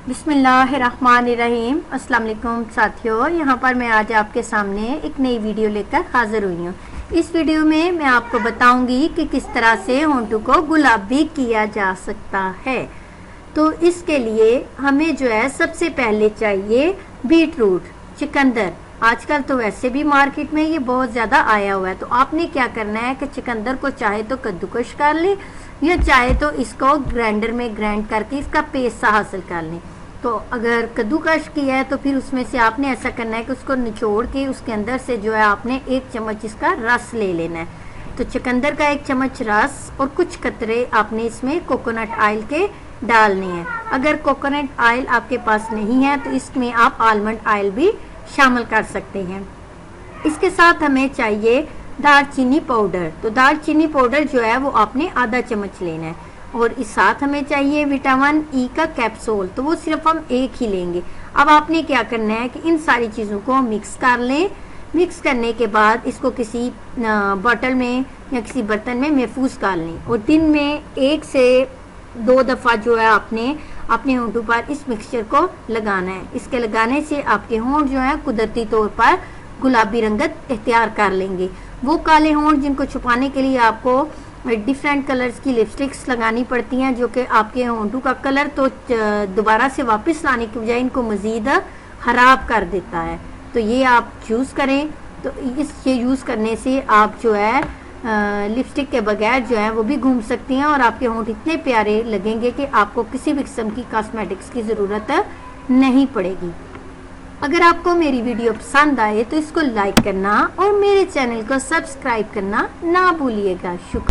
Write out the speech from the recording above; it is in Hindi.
बिस्मिल्लाहिर्रहमानिर्रहीम। अस्सलाम वालेकुम साथियों, यहाँ पर मैं आज आपके सामने एक नई वीडियो लेकर हाजिर हुई हूँ। इस वीडियो में मैं आपको बताऊंगी कि किस तरह से होंठों को गुलाबी किया जा सकता है। तो इसके लिए हमें जो है सबसे पहले चाहिए बीट रूट, चुकंदर। आजकल तो वैसे भी मार्केट में ये बहुत ज़्यादा आया हुआ है। तो आपने क्या करना है कि चुकंदर को चाहे तो कद्दूकश कर लें या चाहे तो इसको ग्राइंडर में ग्राइंड करके इसका पेस्ट सा हासिल कर लें। तो अगर कद्दूकश किया है तो फिर उसमें से आपने ऐसा करना है कि उसको निचोड़ के उसके अंदर से जो है आपने 1 चम्मच इसका रस ले लेना है। तो चुकंदर का 1 चम्मच रस और कुछ कतरे आपने इसमें कोकोनट ऑयल के डालने हैं। अगर कोकोनट ऑयल आपके पास नहीं है तो इसमें आप आलमंड ऑयल भी शामिल कर सकते हैं। इसके साथ हमें चाहिए दालचीनी पाउडर। तो दालचीनी पाउडर जो है वो आपने आधा चम्मच लेना है। और इस साथ हमें चाहिए विटामिन ई का कैप्सूल। तो वो सिर्फ हम 1 ही लेंगे। अब आपने क्या करना है कि इन सारी चीज़ों को मिक्स कर लें। मिक्स करने के बाद इसको किसी बॉटल में या किसी बर्तन में महफूज कर लें। और दिन में 1 से 2 दफ़ा जो है आपने अपने होंठों पर इस मिक्सचर को लगाना है। इसके लगाने से आपके होंठ जो है कुदरती तौर पर गुलाबी रंगत इख्तियार कर लेंगे। वो काले होंठ जिनको छुपाने के लिए आपको डिफरेंट कलर्स की लिपस्टिक्स लगानी पड़ती हैं, जो कि आपके होंठों का कलर तो दोबारा से वापस लाने की बजाय इनको मज़ीद ख़राब कर देता है। तो ये आप यूज़ करें। तो ये यूज़ करने से आप जो है लिपस्टिक के बगैर जो है वो भी घूम सकती हैं और आपके होंठ इतने प्यारे लगेंगे कि आपको किसी भी किस्म की कॉस्मेटिक्स की ज़रूरत नहीं पड़ेगी। अगर आपको मेरी वीडियो पसंद आए तो इसको लाइक करना और मेरे चैनल को सब्सक्राइब करना ना भूलिएगा। शुक्रिया।